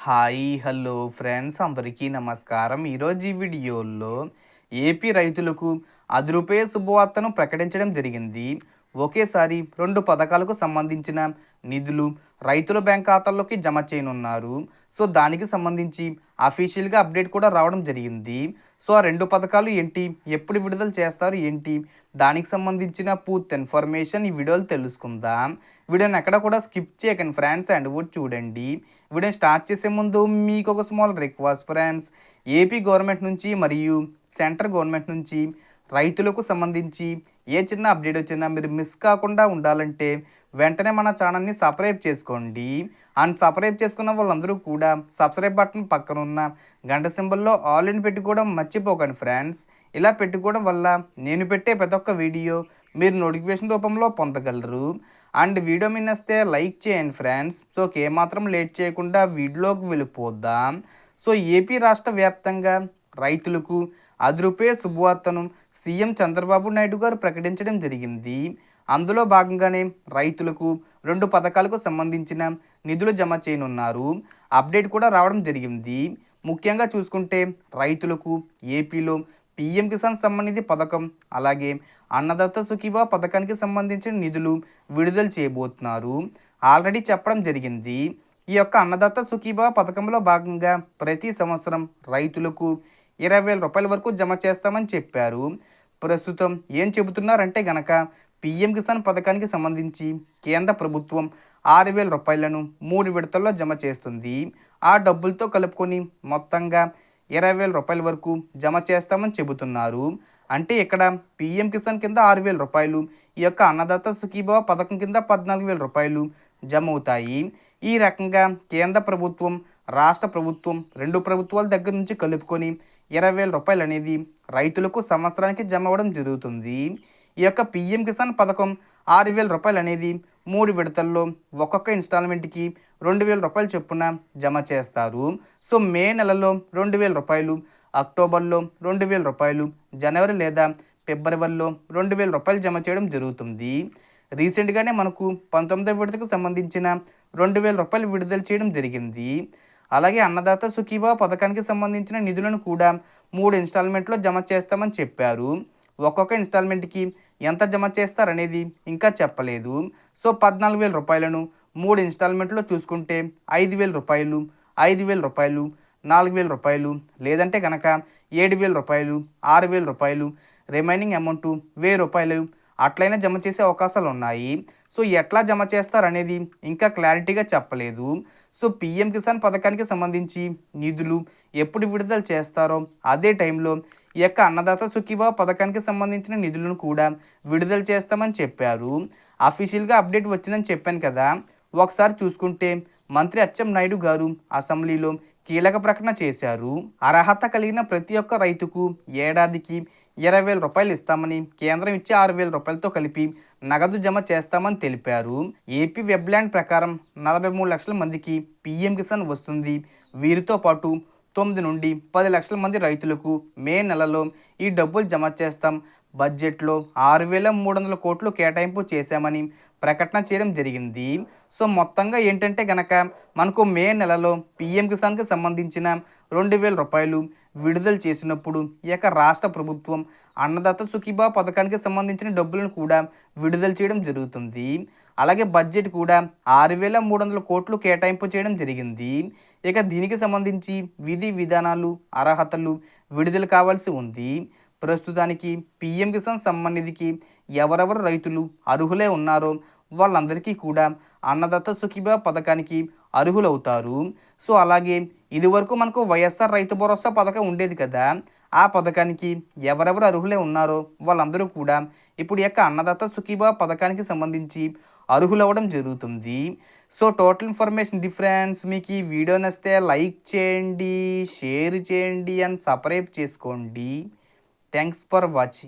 Hi hello friends అందరికీ నమస్కారం. ఈరోజు ఈ వీడియోలో ఏపీ రైతులకు రూ. 10 శుభవార్తను ప్రకటించడం జరిగింది. ఒకేసారి 2 పథకాలకు సంబంధించిన నిధులు రైతుల బ్యాంక్ ఖాతాల్లోకి జమ చేయనున్నారు. సో దానికి సంబంధించి అఫీషియల్గా అప్డేట్ కూడా రావడం జరిగింది. సో ఆ 2 పథకాలు ఏంటి, ఎప్పుడు విడుదల చేస్తారు ఏంటి, దానికి సంబంధించిన పూర్తి ఇన్ఫర్మేషన్ ఈ వీడియోలో తెలుసుకుందాం. వీడియోని ఎక్కడ కూడా స్కిప్ చేయకండి ఫ్రెండ్స్, అండ్ కూడా చూడండి. వీడియోని స్టార్ట్ చేసే ముందు మీకు ఒక small request friends, AP government నుంచి మరియు సెంట్రల్ గవర్నమెంట్ నుంచి రైతులకు సంబంధించి ఏ చిన్న అప్డేట్ వచ్చినా మీరు మిస్ కాకుండా ఉండాలంటే వెంటనే మన ఛానల్ని సబ్స్క్రైబ్ చేసుకోండి. అండ్ సబ్స్క్రైబ్ చేసుకున్న వాళ్ళందరూ కూడా సబ్స్క్రైబ్ బటన్ పక్కన ఉన్న గంట సింబల్లో ఆల్ ఇన్ పెట్టుకోవడం మర్చిపోకండి ఫ్రెండ్స్. ఇలా పెట్టుకోవడం వల్ల నేను పెట్టే ప్రతి ఒక్క వీడియో మీరు నోటిఫికేషన్ రూపంలో పొందగలరు. అండ్ వీడియో మీ నచ్చితే లైక్ చేయండి ఫ్రెండ్స్. సో ఏమాత్రం లేట్ చేయకుండా వీడియోలోకి వెళ్ళిపోదాం. సో ఏపీ రాష్ట్ర వ్యాప్తంగా రైతులకు రూ. 10 శుభవార్తను సీఎం చంద్రబాబు నాయుడు గారు ప్రకటించడం జరిగింది. అందులో భాగంగానే రైతులకు 2 పథకాలకు సంబంధించిన నిధులు జమ చేయనున్నారు. అప్డేట్ కూడా రావడం జరిగింది. ముఖ్యంగా చూసుకుంటే రైతులకు ఏపీలో పీఎం కిసాన్ సమ్మాన్ నిధి పథకం, అలాగే అన్నదాత సుఖీభావ పథకానికి సంబంధించిన నిధులు విడుదల చేయబోతున్నారు. ఆల్రెడీ చెప్పడం జరిగింది. ఈ యొక్క అన్నదాత సుఖీభావ పథకంలో భాగంగా ప్రతి సంవత్సరం రైతులకు 20,000 రూపాయల వరకు జమ చేస్తామని చెప్పారు. ప్రస్తుతం ఏం చెబుతున్నారంటే గనక పీఎం కిసాన్ పథకానికి సంబంధించి కేంద్ర ప్రభుత్వం 6,000 రూపాయలను 3 విడతల్లో జమ చేస్తుంది. ఆ డబ్బులతో కలుపుకొని మొత్తంగా 20,000 రూపాయల వరకు జమ చేస్తామని చెబుతున్నారు. అంటే ఇక్కడ పీఎం కిసాన్ కింద 6,000 రూపాయలు, ఈ యొక్క అన్నదాత సుఖీభావ పథకం కింద 14,000 రూపాయలు జమ అవుతాయి. ఈ రకంగా కేంద్ర ప్రభుత్వం, రాష్ట్ర ప్రభుత్వం 2 ప్రభుత్వాల దగ్గర నుంచి కలుపుకొని 20,000 రూపాయలు అనేది రైతులకు సంవత్సరానికి జమ అవ్వడం జరుగుతుంది. ఈ యొక్క పీఎం కిసాన్ పథకం 6,000 రూపాయలు అనేది 3 విడతల్లో ఒక్కొక్క ఇన్స్టాల్మెంట్కి 2,000 రూపాయలు చొప్పున జమ చేస్తారు. సో మే నెలలో 2,000 రూపాయలు, అక్టోబర్లో 2,000 రూపాయలు, జనవరి లేదా ఫిబ్రవరిలో 2,000 రూపాయలు జమ చేయడం జరుగుతుంది. రీసెంట్గానే మనకు 19వ విడతకు సంబంధించిన 2,000 రూపాయలు విడుదల చేయడం జరిగింది. అలాగే అన్నదాత సుఖీభావ పథకానికి సంబంధించిన నిధులను కూడా 3 ఇన్స్టాల్మెంట్లో జమ చేస్తామని చెప్పారు. ఒక్కొక్క ఇన్స్టాల్మెంట్కి ఎంత జమ చేస్తారనేది ఇంకా చెప్పలేదు. సో 14,000 రూపాయలను 3 ఇన్స్టాల్మెంట్లో చూసుకుంటే 5,000 రూపాయలు, 5,000 రూపాయలు, 4,000 రూపాయలు, లేదంటే కనుక 7,000 రూపాయలు, 6,000 రూపాయలు, రిమైనింగ్ అమౌంట్ 1,000 రూపాయలు అట్లయినా జమ చేసే అవకాశాలు ఉన్నాయి. సో ఎట్లా జమ చేస్తారనేది ఇంకా క్లారిటీగా చెప్పలేదు. సో పీఎం కిసాన్ పథకానికి సంబంధించి నిధులు ఎప్పుడు విడుదల చేస్తారో అదే టైంలో ఈ యొక్క అన్నదాత సుఖీభావ పథకానికి సంబంధించిన నిధులను కూడా విడుదల చేస్తామని చెప్పారు. అఫీషియల్గా అప్డేట్ వచ్చిందని చెప్పాను కదా. ఒకసారి చూసుకుంటే మంత్రి అచ్చెన్నాయుడు గారు అసెంబ్లీలో కీలక ప్రకటన చేశారు. అర్హత కలిగిన ప్రతి ఒక్క రైతుకు ఏడాదికి 20,000 రూపాయలు ఇస్తామని, కేంద్రం ఇచ్చే 6,000 రూపాయలతో కలిపి నగదు జమ చేస్తామని తెలిపారు. ఏపీ వెబ్లాండ్ ప్రకారం 43 లక్షల మందికి పీఎం కిసాన్ వస్తుంది. వీరితో పాటు 9 నుండి 10 లక్షల మంది రైతులకు మే నెలలో ఈ డబ్బులు జమ చేస్తాం. బడ్జెట్లో 6,300 కోట్లు కేటాయింపు చేశామని ప్రకటన చేయడం జరిగింది. సో మొత్తంగా ఏంటంటే గనక మనకు మే నెలలో పీఎం కిసాన్కి సంబంధించిన 2,000 రూపాయలు విడుదల చేసినప్పుడు ఈ యొక్క రాష్ట్ర ప్రభుత్వం అన్నదాత సుఖీభావ పథకానికి సంబంధించిన డబ్బులను కూడా విడుదల చేయడం జరుగుతుంది. అలాగే బడ్జెట్ కూడా 6,300 కోట్లు కేటాయింపు చేయడం జరిగింది. ఇక దీనికి సంబంధించి విధి విధానాలు, అర్హతలు విడుదల కావాల్సి ఉంది. ప్రస్తుతానికి పీఎం కిసాన్ సమ్మాన్ నిధికి ఎవరెవరు రైతులు అర్హులే ఉన్నారో వాళ్ళందరికీ కూడా అన్నదాత సుఖీభావ పథకానికి అర్హులవుతారు. సో అలాగే ఇదివరకు మనకు వైఎస్ఆర్ రైతు భరోసా పథకం ఉండేది కదా. ఆ పథకానికి ఎవరెవరు అర్హులే ఉన్నారో వాళ్ళందరూ కూడా ఇప్పుడు యొక్క అన్నదాత సుఖీభావ పథకానికి సంబంధించి అర్హులవ్వడం జరుగుతుంది. So total information difference. మీకు ఈ వీడియో నచ్చితే లైక్ చేయండి, షేర్ చేయండి అండ్ సబ్స్క్రైబ్ చేసుకోండి. Thanks for watching.